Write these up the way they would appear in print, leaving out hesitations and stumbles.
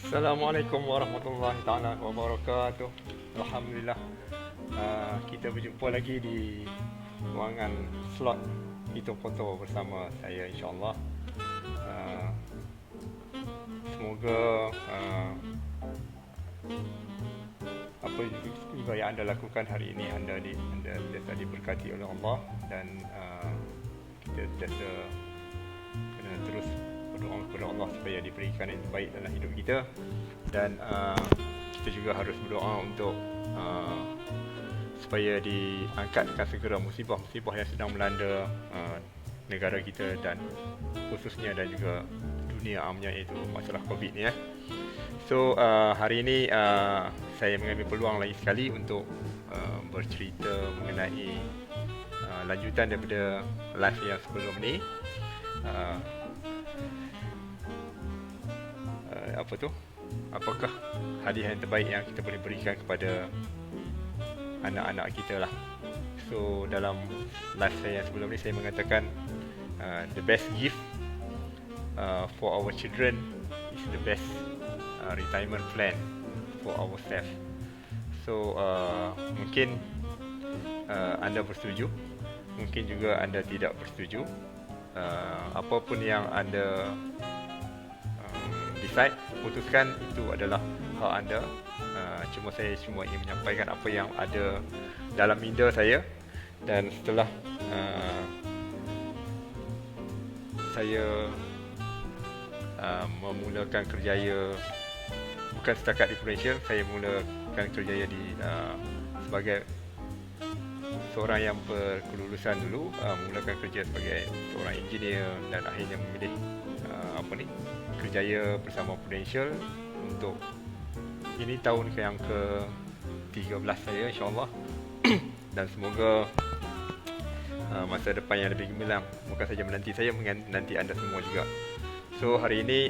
Assalamualaikum warahmatullahi taala wabarakatuh. Alhamdulillah, kita berjumpa lagi di ruangan slot hitung foto bersama saya, insyaAllah. Uh, Semoga apa juga yang anda lakukan hari ini, anda sentiasa diberkati oleh Allah, dan kita sentiasa kena terus berdoa kepada Allah supaya diberikan yang terbaik dalam hidup kita. Dan kita juga harus berdoa untuk supaya diangkatkan segera musibah-musibah yang sedang melanda negara kita, dan khususnya dan juga dunia amnya, iaitu masalah COVID ni. So hari ini saya mengambil peluang lagi sekali untuk bercerita mengenai lanjutan daripada live yang sebelum ni. Apakah hadiah yang terbaik yang kita boleh berikan kepada anak-anak kita lah. So dalam live saya yang sebelum ni, saya mengatakan the best gift for our children is the best retirement plan for ourselves. So mungkin anda bersetuju, mungkin juga anda tidak bersetuju. Apapun yang anda decide, putuskan, itu adalah hak anda. Saya cuma ingin menyampaikan apa yang ada dalam minda saya. Dan setelah saya memulakan kerjaya, bukan setakat di Prudential, saya mulakan kerjaya di sebagai seorang yang berkelulusan dulu, mulakan kerja sebagai seorang engineer, dan akhirnya memilih kerjaya bersama Prudential untuk ini tahun yang ke-13 saya, insyaAllah. Dan semoga masa depan yang lebih gemilang bukan saja menanti saya, menanti anda semua juga. So hari ini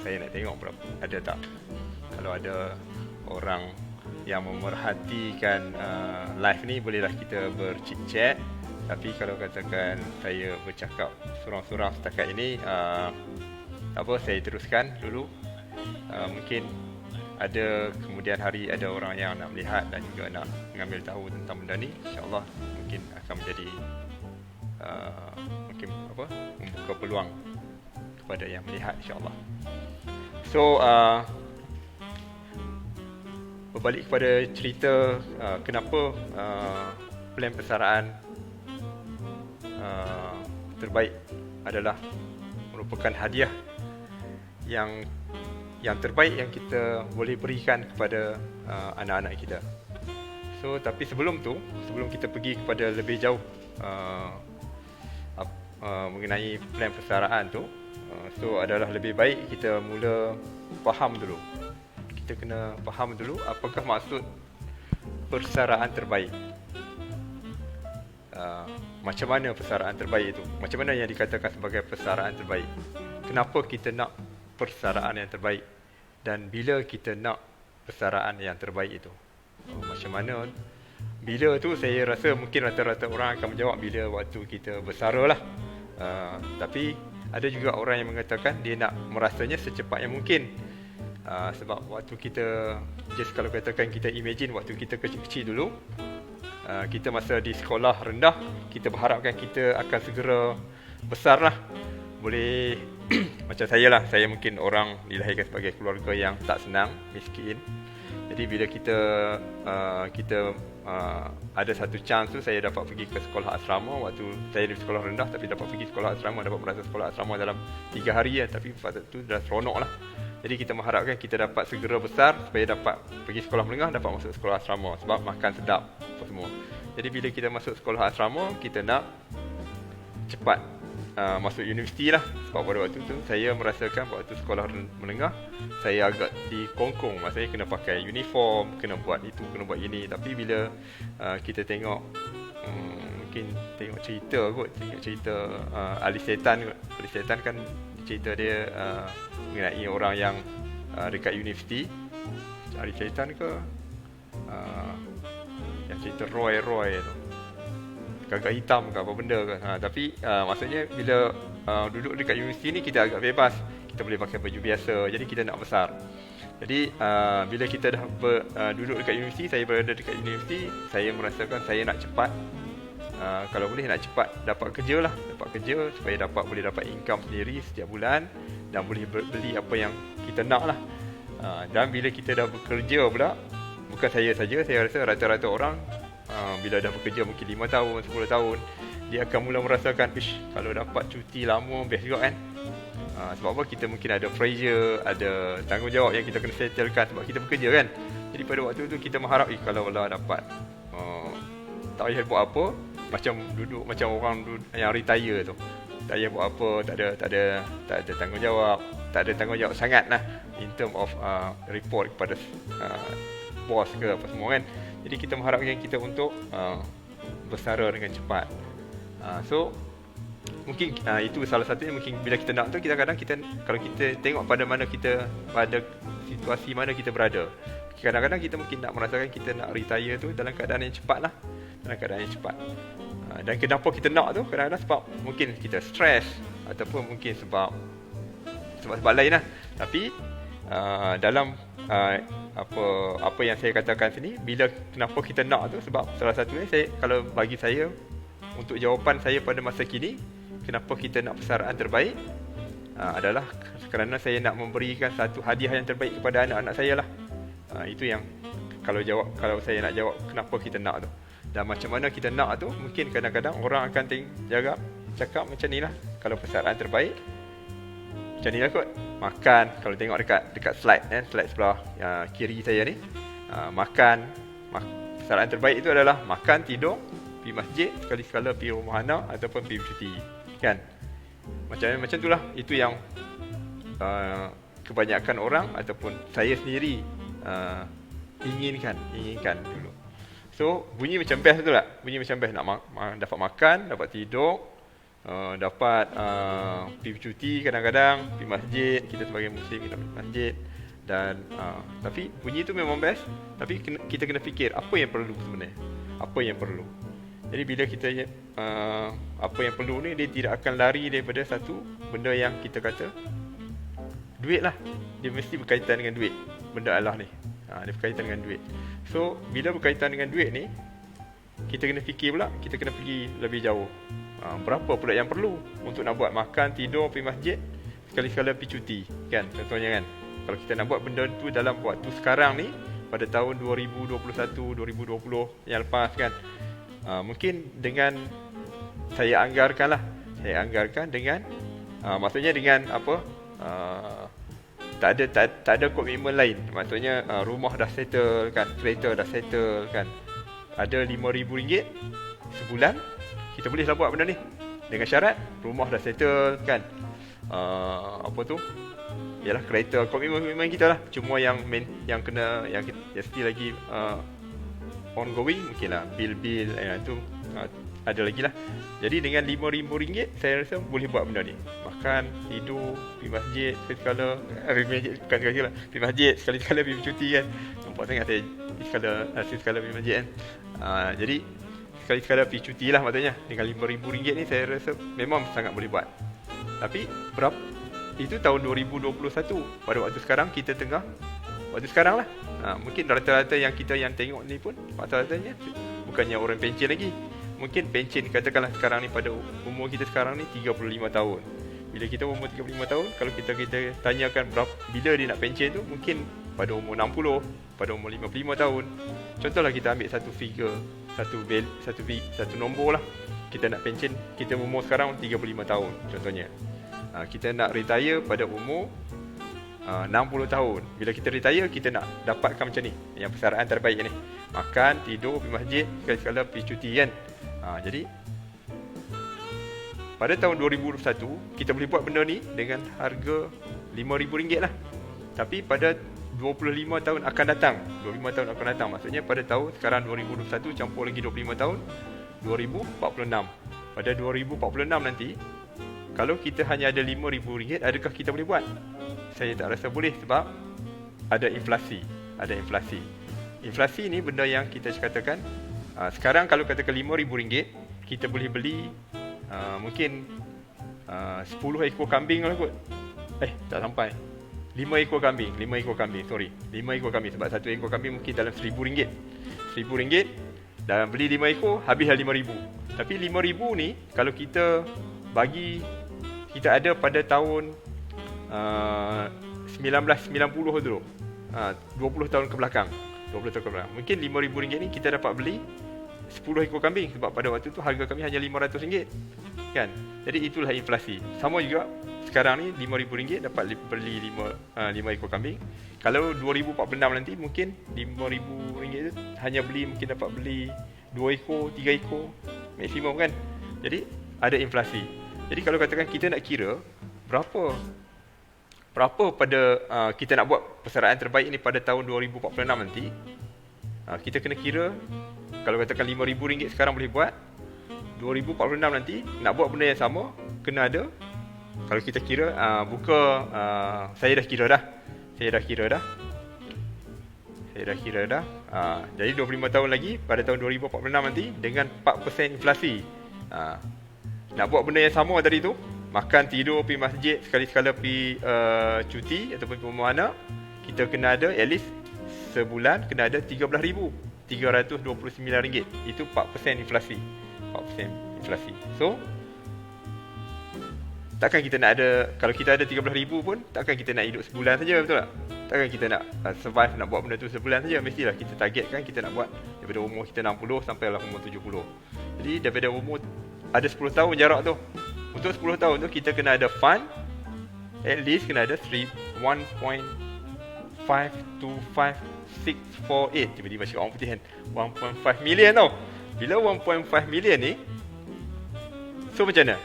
saya nak tengok berapa ada tak, kalau ada orang yang memerhatikan live ni, bolehlah kita berchit-chat. Tapi kalau katakan saya bercakap sorang-sorang setakat ini, saya teruskan dulu. Mungkin ada kemudian hari ada orang yang nak melihat dan juga nak mengambil tahu tentang benda ni, insyaAllah mungkin akan menjadi membuka peluang kepada yang melihat, insyaAllah. So berbalik kepada cerita, kenapa plan persaraan terbaik adalah merupakan hadiah yang terbaik yang kita boleh berikan kepada anak-anak kita. So tapi sebelum kita pergi kepada lebih jauh mengenai plan persaraan tu, adalah lebih baik kita mula faham dulu. Kita kena faham dulu apakah maksud persaraan terbaik. Macam mana persaraan terbaik itu? Macam mana yang dikatakan sebagai persaraan terbaik? Kenapa kita nak persaraan yang terbaik? Dan bila kita nak persaraan yang terbaik itu? Macam mana? Bila tu saya rasa mungkin rata-rata orang akan menjawab bila waktu kita bersara lah. Tapi ada juga orang yang mengatakan dia nak merasanya secepat yang mungkin. Sebab waktu kita, just kalau katakan kita imagine waktu kita kecil-kecil dulu, kita masa di sekolah rendah, kita berharapkan kita akan segera besar lah. Boleh macam saya lah, saya mungkin orang dilahirkan sebagai keluarga yang tak senang, miskin. Jadi bila kita ada satu chance tu, saya dapat pergi ke sekolah asrama. Waktu saya di sekolah rendah tapi dapat pergi sekolah asrama, dapat merasa sekolah asrama dalam 3 hari ya. Tapi waktu tu dah seronok lah. Jadi kita mengharapkan kita dapat segera besar supaya dapat pergi sekolah menengah, dapat masuk sekolah asrama, sebab makan sedap apa semua. Jadi bila kita masuk sekolah asrama, kita nak cepat masuk universiti lah. Sebab pada waktu tu saya merasakan waktu sekolah menengah, saya agak dikongkong. Maksudnya kena pakai uniform, kena buat itu, kena buat ini. Tapi bila kita tengok mungkin tengok cerita Ali Setan kan, cerita dia mengenai orang yang dekat universiti. Ali Setan ke yang cerita Roy tu, gagak hitam ke apa benda ke. Tapi maksudnya bila duduk dekat universiti ni, kita agak bebas. kita boleh pakai baju biasa. Jadi kita nak besar. Jadi bila kita dah duduk dekat universiti, saya berada dekat universiti, saya merasakan saya nak cepat, kalau boleh nak cepat dapat kerja lah, supaya boleh dapat income sendiri setiap bulan dan boleh beli apa yang kita nak lah. Dan bila kita dah bekerja pula, bukan saya saja, saya rasa rata-rata orang bila dah bekerja mungkin 5 tahun, 10 tahun, dia akan mula merasakan, kalau dapat cuti lama best juga kan. Sebab apa? Kita mungkin ada pressure, ada tanggungjawab yang kita kena settlekan sebab kita bekerja kan. Jadi pada waktu tu kita mengharap kalau lah dapat tak payah buat apa, macam duduk macam orang yang retire tu. Tak payah buat apa, tak ada tanggungjawab sangat lah in term of report kepada bos ke apa semua kan. Jadi kita mengharapkan kita untuk bersara dengan cepat. So mungkin itu salah satunya. Mungkin bila kita nak tu, kadang-kadang kalau kita tengok pada situasi mana kita berada, kadang-kadang kita mungkin nak merasakan kita nak retire tu dalam keadaan yang cepat lah, dan kenapa kita nak tu kadang-kadang sebab mungkin kita stres ataupun mungkin sebab lain lah. Tapi dalam apa yang saya katakan sini, kenapa kita nak tu, sebab salah satunya kalau bagi saya, untuk jawapan saya pada masa kini, kenapa kita nak persaraan terbaik adalah kerana saya nak memberikan satu hadiah yang terbaik kepada anak-anak saya lah. Itu yang kalau saya nak jawab kenapa kita nak tu. Dan macam mana kita nak tu, mungkin kadang-kadang orang akan cakap macam ni lah. Kalau persaraan terbaik macam ni lah kot. Makan, kalau tengok dekat slide sebelah kiri saya ni, persaraan terbaik itu adalah makan, tidur, pergi masjid, sekali-sekala pergi rumah anak ataupun pergi bercuti kan. Macam itulah. Itu yang kebanyakan orang ataupun saya sendiri inginkan dulu. So bunyi macam best betul tak? Bunyi macam best, nak dapat makan, dapat tidur, dapat pergi bercuti, kadang-kadang pergi masjid. Kita sebagai muslim kita pergi masjid. Dan tapi bunyi tu memang best. Tapi kita kena fikir apa yang perlu sebenarnya. Apa yang perlu. Jadi bila kita apa yang perlu ni, dia tidak akan lari daripada satu benda yang kita kata duit lah. Dia mesti berkaitan dengan duit. Benda Allah ni dia berkaitan dengan duit. So bila berkaitan dengan duit ni, kita kena fikir pula, kita kena pergi lebih jauh. Berapa pula yang perlu untuk nak buat makan, tidur, pergi masjid, sekali-sekala pergi cuti kan, contohnya kan. Kalau kita nak buat benda tu dalam waktu sekarang ni, pada tahun 2021, 2020 yang lepas kan, mungkin dengan saya anggarkan dengan maksudnya dengan apa, tak ada komitmen lain. Maksudnya rumah dah settle kan, kereta dah settle kan, ada RM5,000 sebulan, kita boleh lah buat benda ni. Dengan syarat rumah dah settle kan, apa tu, ialah kereta, komitmen kita lah. Cuma yang still lagi ongoing, mungkin lah bil-bil itu ada lagi lah. Jadi dengan RM5,000 saya rasa boleh buat benda ni. Makan, tidur, pergi masjid sekali-sekala, pergi masjid sekali-sekala, pergi bercuti kan. Nampak sangat saya sekali-sekala pergi masjid kan. Jadi sekali-sekala pergi cuti lah maksudnya. Dengan RM5,000 ni saya rasa memang sangat boleh buat. Tapi berapa? Itu tahun 2021. Pada waktu sekarang kita waktu sekarang lah. Mungkin rata-rata yang tengok ni pun rata-ratanya bukannya orang pencen lagi. Mungkin pencen katakanlah sekarang ni, pada umur kita sekarang ni 35 tahun. Bila kita umur 35 tahun, kalau kita tanyakan bila dia nak pencen tu, mungkin pada umur 60, pada umur 55 tahun. Contohlah kita ambil satu figure, satu nombor lah. Kita nak pencen, kita umur sekarang 35 tahun contohnya. Kita nak retire pada umur 60 tahun. Bila kita retire, kita nak dapatkan macam ni, yang persaraan terbaik ni. Makan, tidur, pergi masjid, sekali-sekala pergi cuti kan. Jadi pada tahun 2021 kita boleh buat benda ni dengan harga RM5,000 lah. Tapi pada 25 tahun akan datang, maksudnya pada tahun sekarang 2021 campur lagi 25 tahun, 2046. Pada 2046 nanti, kalau kita hanya ada RM5,000, adakah kita boleh buat? Saya tak rasa boleh, sebab ada inflasi. Inflasi ni benda yang kita katakan, sekarang kalau katakan RM5,000, kita boleh beli mungkin 10 ekor kambing lah kot. Tak sampai. 5 ekor kambing, sorry. 5 ekor kambing sebab satu ekor kambing mungkin dalam RM1,000. RM1,000 dan beli 5 ekor habislah RM5,000. Tapi RM5,000 ni kalau kita bagi, kita ada pada tahun 1990 dulu. 20 tahun ke belakang. Mungkin RM5,000 ni kita dapat beli 10 ekor kambing sebab pada waktu tu harga kambing hanya RM500. Kan? Jadi itulah inflasi. Sama juga sekarang ni RM5,000 dapat beli 5 ekor kambing. Kalau 2046 nanti mungkin RM5,000 tu hanya mungkin dapat beli 2 ekor, 3 ekor maksimum kan. Jadi ada inflasi. Jadi kalau katakan kita nak kira berapa pada kita nak buat persaraan terbaik ni pada tahun 2046 nanti, kita kena kira kalau katakan RM5,000 sekarang boleh buat, 2046 nanti nak buat benda yang sama kena ada, kalau kita kira saya dah kira dah. Jadi 25 tahun lagi pada tahun 2046 nanti dengan 4% inflasi, nak buat benda yang sama tadi tu, makan, tidur, pergi masjid, sekali-sekala pergi cuti ataupun pergi rumah anak, kita kena ada at least sebulan kena ada RM13,329. Itu 4% inflasi. So takkan kita nak ada, kalau kita ada 13,000 pun takkan kita nak hidup sebulan saja, betul tak? Takkan kita nak survive, nak buat benda tu sebulan saja. Mestilah kita targetkan kita nak buat daripada umur kita 60 sampailah umur 70. Jadi daripada umur ada 10 tahun jarak tu. Untuk 10 tahun tu kita kena ada fund, at least kena ada 1.525648. Tiba-tiba cakap orang putih kan, 1.5 million tau. Bila 1.5 million ni, so macam mana?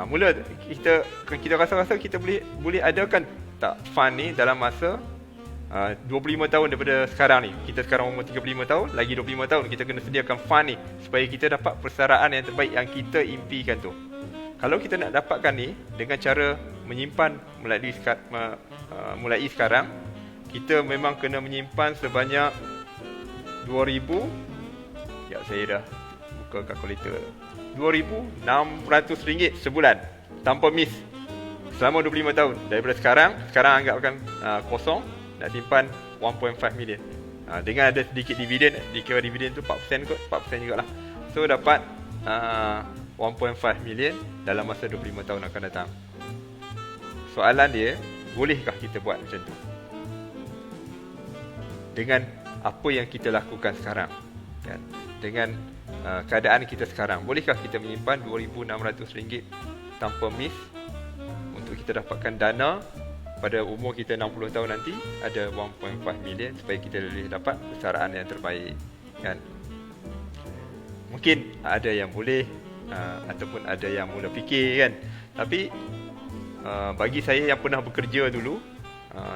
Mula kita rasa-rasa kita boleh adakan tak fund ni dalam masa 25 tahun daripada sekarang ni. Kita sekarang umur 35 tahun, lagi 25 tahun kita kena sediakan fund ni supaya kita dapat persaraan yang terbaik yang kita impikan tu. Kalau kita nak dapatkan ni dengan cara menyimpan mulai sekarang, kita memang kena menyimpan sebanyak 2,000. Ya, saya dah buka kalkulator. RM2,600 sebulan tanpa miss selama 25 tahun. Daripada sekarang anggapkan kosong, nak simpan 1.5 million. Dengan ada sedikit dividen, dikira dividen tu 4% kot, 4% jugalah. So dapat 1.5 million dalam masa 25 tahun akan datang. Soalan dia, bolehkah kita buat macam tu? Dengan apa yang kita lakukan sekarang, kan? Dengan keadaan kita sekarang, bolehkah kita menyimpan RM2,600 tanpa miss untuk kita dapatkan dana pada umur kita 60 tahun nanti ada 1.5 million supaya kita boleh dapat persaraan yang terbaik, kan? Mungkin ada yang boleh, ataupun ada yang mula fikir, kan. Tapi bagi saya yang pernah bekerja dulu,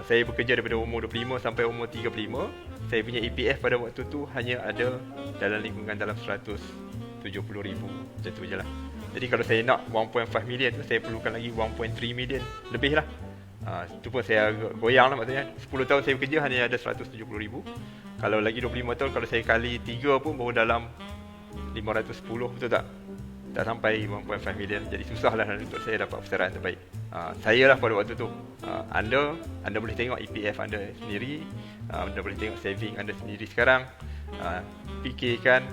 saya bekerja daripada umur 25 sampai umur 35. Saya punya EPF pada waktu tu hanya ada dalam lingkungan dalam 170,000, macam tu je lah. Jadi kalau saya nak 1.5 million tu, saya perlukan lagi 1.3 million lebih lah. Itu pun saya agak goyang lah, maksudnya 10 tahun saya bekerja hanya ada 170,000. Kalau lagi 25 tahun, kalau saya kali 3 pun baru dalam 510, betul tak? Tak sampai 1.5 million. Jadi susahlah untuk saya dapat persaraan terbaik. Saya lah pada waktu tu. Anda boleh tengok EPF anda sendiri, anda boleh tengok saving anda sendiri sekarang. Fikirkan,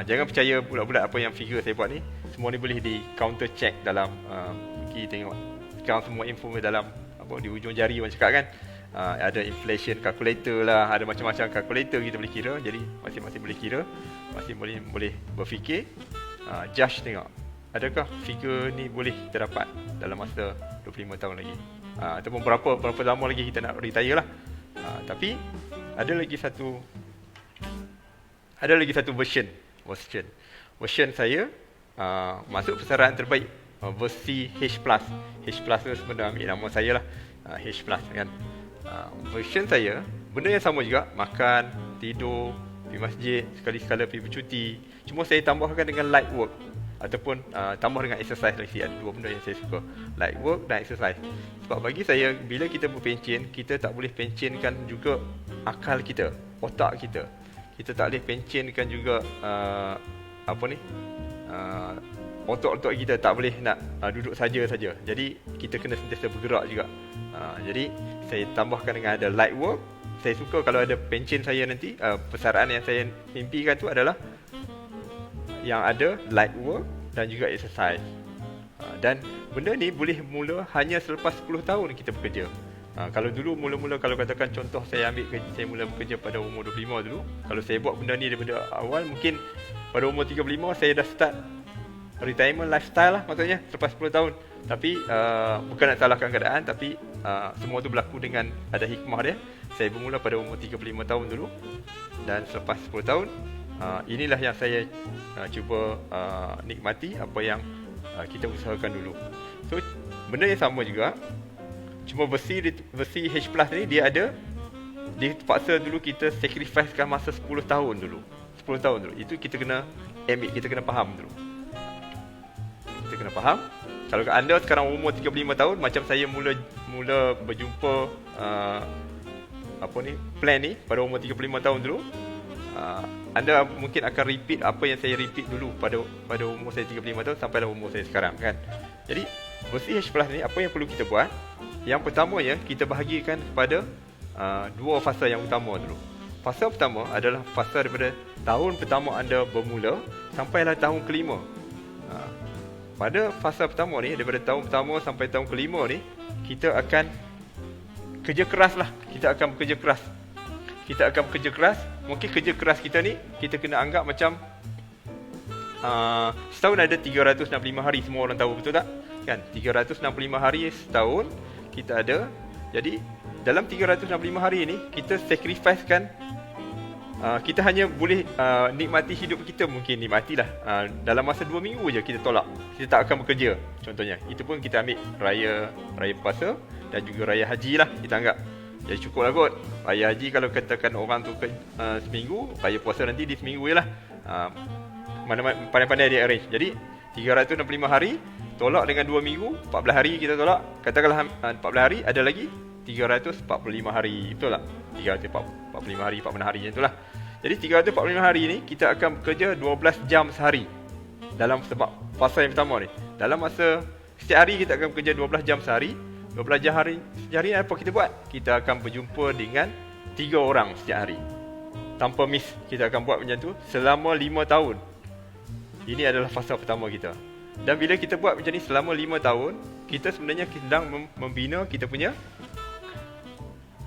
jangan percaya bulat-bulat apa yang figure saya buat ni. Semua ni boleh di counter check dalam pergi tengok. Sekarang semua info dalam di ujung jari orang cakap, kan. Ada inflation calculator lah, ada macam-macam calculator kita boleh kira. Jadi masing-masing boleh kira, masing-masing boleh berfikir. Judge tengok, adakah figure ni boleh kita dapat dalam masa 25 tahun lagi, ataupun berapa lama lagi kita nak retire lah. Tapi ada lagi satu version saya masuk persaraan terbaik, versi H+. H+ tu sebenarnya ambil nama saya lah, H+, kan. Version saya benda yang sama juga, makan, tidur, pergi masjid, sekali-sekala pergi bercuti. Cuma saya tambahkan dengan light work ataupun tambah dengan exercise lagi. Ada dua benda yang saya suka, light work dan exercise. Sebab bagi saya, bila kita berpencen, kita tak boleh pencenkan juga akal kita, otak kita. Kita tak boleh pencenkan juga otot-otot kita tak boleh nak duduk saja. Jadi kita kena sentiasa bergerak juga. Jadi saya tambahkan dengan ada light work. Saya suka kalau ada pencen saya nanti, persaraan yang saya impikan tu adalah yang ada light work dan juga exercise. Dan benda ni boleh mula hanya selepas 10 tahun kita bekerja. Kalau dulu mula-mula, kalau katakan contoh saya mula bekerja pada umur 25 dulu. Kalau saya buat benda ni daripada awal, mungkin pada umur 35 saya dah start retirement lifestyle lah, maksudnya selepas 10 tahun. Tapi bukan nak salahkan keadaan, tapi semua tu berlaku dengan ada hikmah dia. Saya bermula pada umur 35 tahun dulu, dan selepas 10 tahun inilah yang saya cuba nikmati apa yang kita usahakan dulu. So benda yang sama juga, cuma versi H Plus ni dia terpaksa dulu kita sacrificekan masa 10 tahun dulu. Itu kita kena ambil, kita kena faham dulu. Kita kena faham. Kalau anda sekarang umur 35 tahun, macam saya mula berjumpa plan ni pada umur 35 tahun dulu, anda mungkin akan repeat apa yang saya repeat dulu pada umur saya 35 tahun sampailah umur saya sekarang, kan. Jadi versi H Plus ni, apa yang perlu kita buat? Yang pertamanya, kita bahagikan kepada dua fasa yang utama dulu. Fasa pertama adalah fasa daripada tahun pertama anda bermula sampailah tahun kelima. Pada fasa pertama ni, daripada tahun pertama sampai tahun kelima ni, kita akan kerja keras lah. Kita akan bekerja keras. Mungkin kerja keras kita ni, kita kena anggap macam setahun ada 365 hari, semua orang tahu, betul tak? Kan? 365 hari setahun kita ada. Jadi dalam 365 hari ni, kita sacrifice kan, kita hanya boleh nikmati hidup kita, mungkin nikmatilah dalam masa 2 minggu je kita tolak. Kita tak akan bekerja, contohnya. Itu pun kita ambil raya puasa dan juga raya haji lah, kita anggap. Jadi cukup lah kot. Raya haji kalau katakan orang tu seminggu, raya puasa nanti di seminggu je lah. Mana-mana pandai-pandai dia arrange. Jadi 365 hari tolak dengan 2 minggu, 14 hari kita tolak. Katakanlah 14 hari, ada lagi 345 hari, betul tak? 345 hari, 40 hari macam itulah. Jadi 345 hari ni kita akan bekerja 12 jam sehari. Dalam sebab fasa yang pertama ni, dalam masa setiap hari kita akan bekerja 12 jam sehari. 12 jam sehari apa kita buat? Kita akan berjumpa dengan 3 orang setiap hari. Tanpa miss, kita akan buat macam tu selama 5 tahun. Ini adalah fasa pertama kita. Dan bila kita buat macam ni selama 5 tahun, kita sebenarnya sedang membina kita punya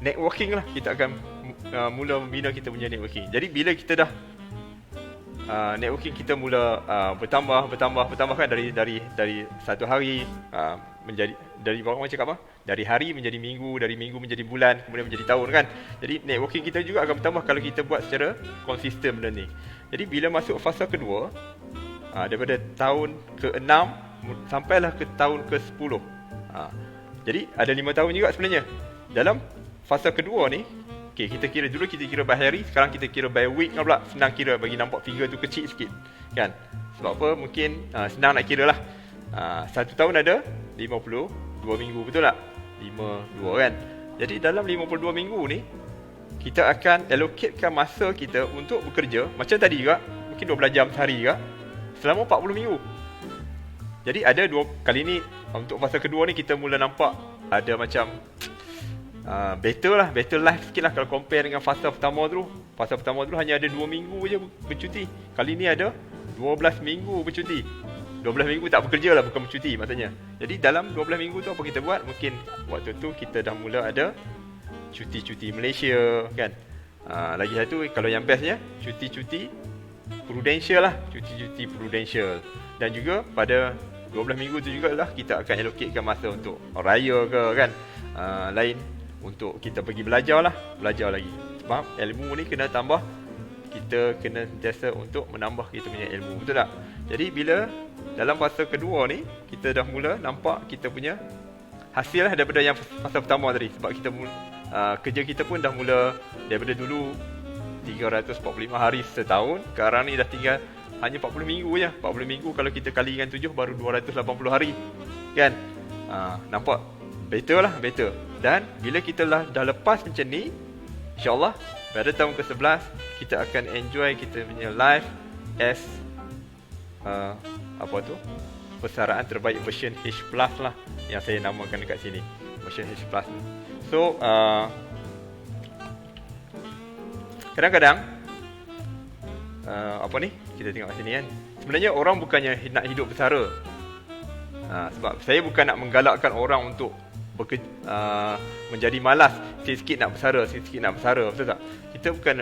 networking lah. Kita akan mula membina kita punya networking. Jadi bila kita dah networking kita mula bertambah kan, dari satu hari menjadi, dari orang cakap apa? Dari hari menjadi minggu, dari minggu menjadi bulan, kemudian menjadi tahun, kan. Jadi networking kita juga akan bertambah kalau kita buat secara konsisten benda ni. Jadi bila masuk fasa kedua, daripada tahun ke-6 sampailah ke tahun ke-10. Jadi ada 5 tahun juga sebenarnya. Dalam fasa kedua ni, okay, kita kira by hari, sekarang kita kira by week kan pula. Senang kira, bagi nampak figure tu kecil sikit, kan. Sebab apa? Mungkin senang nak kira lah. 1 tahun ada 52 minggu, betul tak? 52 kan. Jadi dalam 52 minggu ni, kita akan allocatekan masa kita untuk bekerja macam tadi juga, mungkin 12 jam sehari juga, selama 40 minggu. Jadi ada kali ni, untuk fasa kedua ni kita mula nampak ada macam better life sikit lah kalau compare dengan fasa pertama dulu. Fasa pertama dulu hanya ada 2 minggu je bercuti. Kali ni ada 12 minggu bercuti. 12 minggu tak bekerja lah, bukan bercuti maksudnya. Jadi dalam 12 minggu tu apa kita buat? Mungkin waktu tu kita dah mula ada cuti-cuti Malaysia, kan. Lagi satu, kalau yang bestnya, cuti-cuti prudential lah. Cuti-cuti prudential. Dan juga pada 12 minggu tu jugalah kita akan allocatekan masa untuk raya ke, kan. Lain untuk kita pergi belajar lagi. Sebab ilmu ni kena tambah, kita kena sentiasa untuk menambah kita punya ilmu, betul tak? Jadi bila dalam fasa kedua ni, kita dah mula nampak kita punya hasil lah daripada yang fasa pertama tadi. Sebab kita kerja kita pun dah mula daripada dulu 345 hari setahun, sekarang ni dah tinggal hanya 40 minggu je. 40 minggu kalau kita kali dengan 7 baru 280 hari, kan. Nampak better. Dan bila kita dah lepas macam ni, InsyaAllah pada tahun ke-11 kita akan enjoy kita punya life as persaraan terbaik version H Plus lah yang saya namakan dekat sini, version H Plus ni. So kadang-kadang apa ni, kita tengok kat sini kan, sebenarnya orang bukannya nak hidup bersara. Sebab saya bukan nak menggalakkan orang untuk menjadi malas, sikit-sikit nak bersara, betul tak? Kita bukan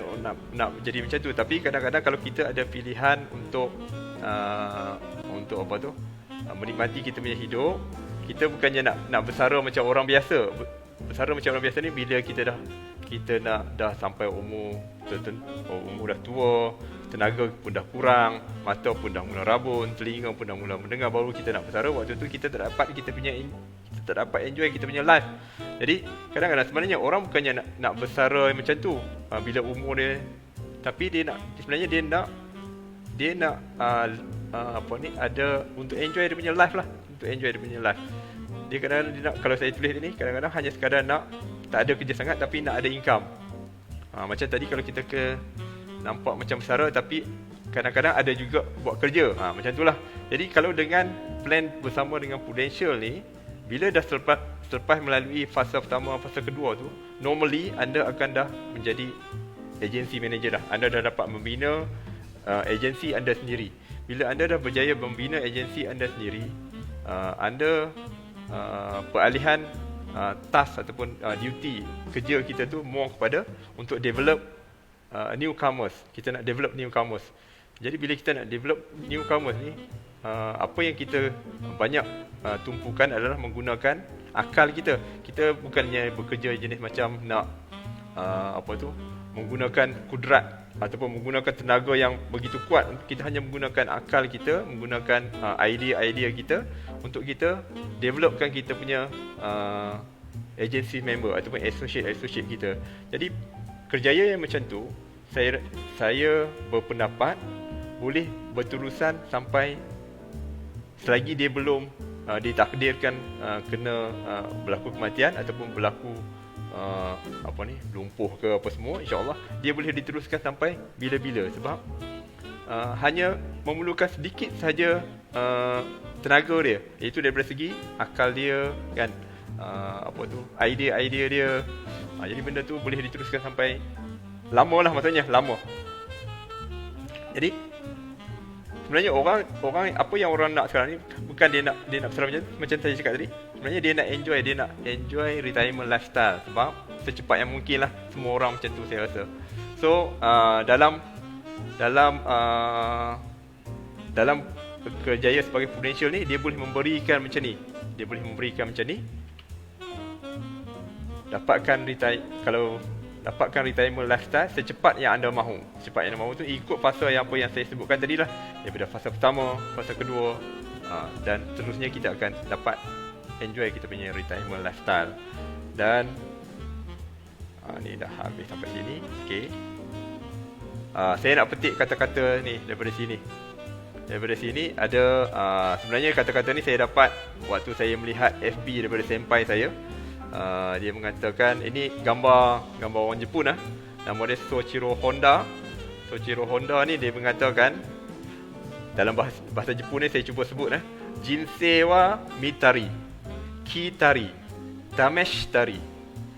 nak menjadi macam tu, tapi kadang-kadang kalau kita ada pilihan untuk apa tu, menikmati kita punya hidup, kita bukannya nak bersara macam orang biasa. Bersara macam orang biasa ni bila kita dah sampai umur dah tua, tenaga pun dah kurang, mata pun dah mula rabun, telinga pun dah mula mendengar, baru kita nak bersara. Waktu tu kita tak dapat enjoy kita punya life. Jadi kadang-kadang sebenarnya orang bukannya nak bersara macam tu bila umur dia, tapi sebenarnya dia nak ada untuk enjoy dia punya life lah, Dia kadang-kadang dia nak, kalau saya tulis ni, kadang-kadang hanya sekadar tak ada kerja sangat tapi nak ada income. Macam tadi kalau kita nampak macam bersara tapi kadang-kadang ada juga buat kerja. Macam itulah. Jadi kalau dengan plan bersama dengan Prudential ni, bila dah selepas melalui fasa pertama, fasa kedua tu, normally anda akan dah menjadi agency manager dah. Anda dah dapat membina agensi anda sendiri. Bila anda dah berjaya membina agensi anda sendiri, anda peralihan task ataupun duty kerja kita tu more kepada untuk develop newcomers. Kita nak develop newcomers. Jadi bila kita nak develop newcomers ni, apa yang kita banyak tumpukan adalah menggunakan akal kita. Kita bukannya bekerja jenis macam nak menggunakan kudrat ataupun menggunakan tenaga yang begitu kuat. Kita hanya menggunakan akal kita, menggunakan idea kita untuk kita developkan kita punya agency member ataupun associate kita. Jadi kerjaya yang macam tu, saya berpendapat boleh berterusan sampai selagi dia belum ditakdirkan kena berlaku kematian ataupun berlaku lumpuh ke apa semua, insya-Allah dia boleh diteruskan sampai bila-bila. Sebab hanya memerlukan sedikit saja tenaga dia, iaitu daripada segi akal dia kan, idea dia. Jadi benda tu boleh diteruskan sampai lama lah, maksudnya lama. Jadi sebenarnya orang apa yang orang nak sekarang ni, bukan dia nak bersara macam saya cakap tadi. Sebenarnya dia nak enjoy retirement lifestyle. Sebab secepat yang mungkin lah, semua orang macam tu saya rasa. So dalam kerjaya sebagai Prudential ni, dia boleh memberikan macam ni. Kalau dapatkan retirement lifestyle secepat yang anda mahu. Secepat yang anda mahu tu ikut fasa yang saya sebutkan tadi lah. Daripada fasa pertama, fasa kedua, dan seterusnya kita akan dapat enjoy kita punya retirement lifestyle. Dan ni dah habis sampai sini. Okay. Saya nak petik kata-kata ni daripada sini. Daripada sini ada sebenarnya kata-kata ni saya dapat waktu saya melihat FB daripada senpai saya. Dia mengatakan, ini gambar orang Jepun lah. Nama dia Soichiro Honda. Soichiro Honda ni dia mengatakan, dalam bahasa Jepun ni saya cuba sebut Jinsei wa mitari, kitari, dameshitari,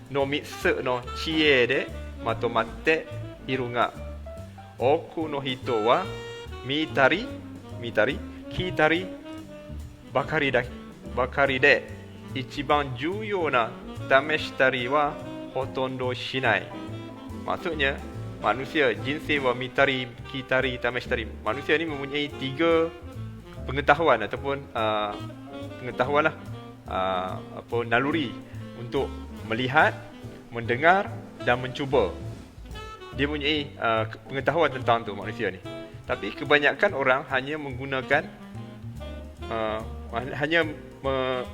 no mitsu no chie de matomatte iru ga, oku no hito wa mitari, kitari bakari de ichiban juyou na dameshitari wa hotondo shinai. Maksudnya manusia, jinsei wa mitari, kitari, dameshitari. Manusia ni mempunyai 3 pengetahuan ataupun pengetahuan lah, naluri untuk melihat, mendengar dan mencuba. Dia mempunyai pengetahuan tentang tu manusia ni. Tapi kebanyakan orang hanya menggunakan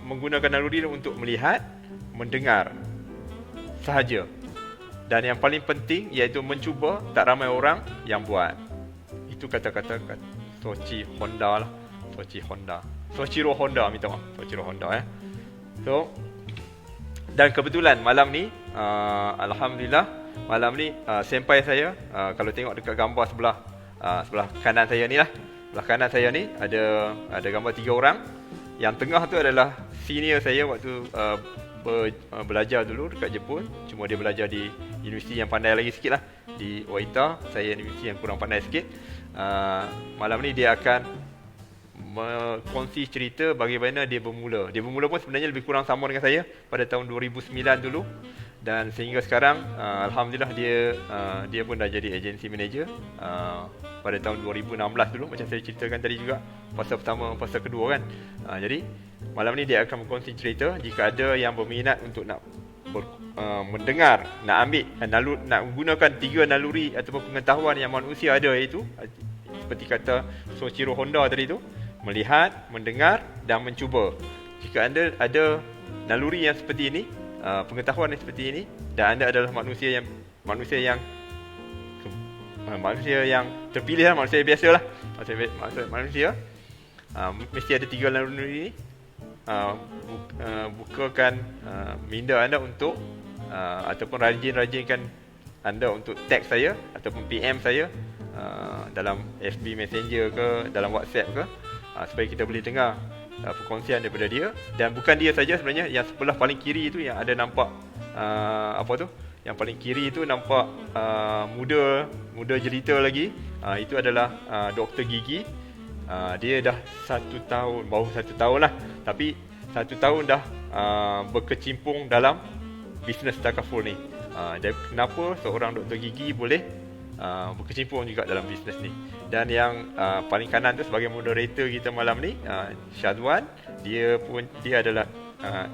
menggunakan naluri untuk melihat, mendengar sahaja. Dan yang paling penting iaitu mencuba, tak ramai orang yang buat. Itu kata-kata Soichiro Honda lah. Soichiro Honda, minta maaf. Soichiro Honda So, dan kebetulan malam ni alhamdulillah, malam ni senpai saya, kalau tengok dekat gambar sebelah kanan saya ni lah. Sebelah kanan saya ni ada gambar 3 orang. yang tengah tu adalah senior saya waktu belajar dulu dekat Jepun. Cuma dia belajar di universiti yang pandai lagi sikit lah, di Oita. Saya universiti yang kurang pandai sikit. Malam ni dia akan berkongsi cerita bagaimana dia bermula. Dia bermula pun sebenarnya lebih kurang sama dengan saya pada tahun 2009 dulu. Dan sehingga sekarang alhamdulillah dia pun dah jadi agency manager pada tahun 2016 dulu, macam saya ceritakan tadi juga, fasa pertama, fasa kedua kan. Jadi malam ni dia akan berkongsi cerita. Jika ada yang berminat untuk nak mendengar, nak ambil nak gunakan 3 naluri ataupun pengetahuan yang manusia ada, iaitu seperti kata Soichiro Honda tadi tu, melihat, mendengar dan mencuba. Jika anda ada naluri yang seperti ini, pengetahuan yang seperti ini, dan anda adalah manusia yang terpilih lah, manusia biasa lah, manusia mesti ada 3 naluri ini. Bukakan minda anda untuk ataupun rajinkan anda untuk tag saya ataupun PM saya dalam FB Messenger ke, dalam WhatsApp ke, supaya kita boleh dengar perkongsian daripada dia. Dan bukan dia saja sebenarnya, yang sebelah paling kiri itu yang ada nampak yang paling kiri itu nampak muda jelita lagi, itu adalah Dr. Gigi. Dia dah 1 tahun, baru 1 tahun lah, tapi 1 tahun dah berkecimpung dalam bisnes takaful ni. Dan kenapa seorang Dr. Gigi boleh berkecimpung juga dalam bisnes ni. Dan yang paling kanan tu sebagai moderator kita malam ni, Syazwan, dia adalah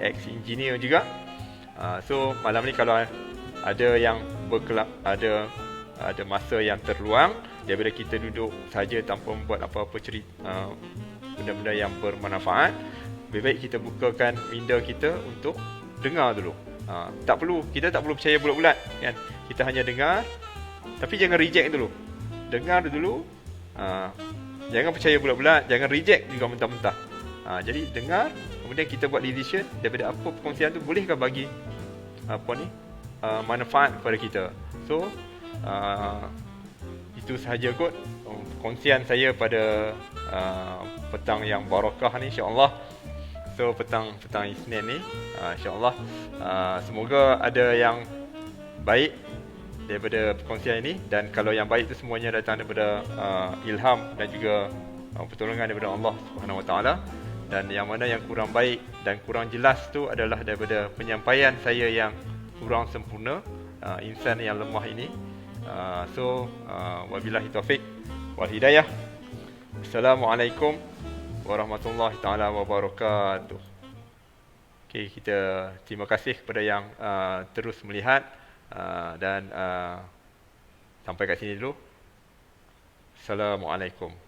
ex-engineer juga. So malam ni kalau ada yang ada masa yang terluang daripada kita duduk saja tanpa membuat apa-apa cerita, benda-benda yang bermanfaat, lebih baik kita bukakan minda kita untuk dengar dulu. Kita tak perlu percaya bulat-bulat kan. Kita hanya dengar, tapi jangan reject dulu. Dengar dulu, jangan percaya bulat-bulat, jangan reject juga mentah-mentah. Jadi dengar, kemudian kita buat decision daripada apa perkongsian tu, bolehkah bagi manfaat kepada kita. So itu sahaja kot perkongsian saya pada petang yang barakah ni, insya-Allah. So petang Isnin ni, insya-Allah semoga ada yang baik daripada perkongsian ini. Dan kalau yang baik itu semuanya datang daripada ilham dan juga pertolongan daripada Allah Subhanahu Wa Taala. Dan yang mana yang kurang baik dan kurang jelas tu adalah daripada penyampaian saya yang kurang sempurna, insan yang lemah ini. Wabillahi taufik wal hidayah. Assalamualaikum warahmatullahi taala wabarakatuh. Okey, kita terima kasih kepada yang terus melihat dan sampai kat sini dulu. Assalamualaikum.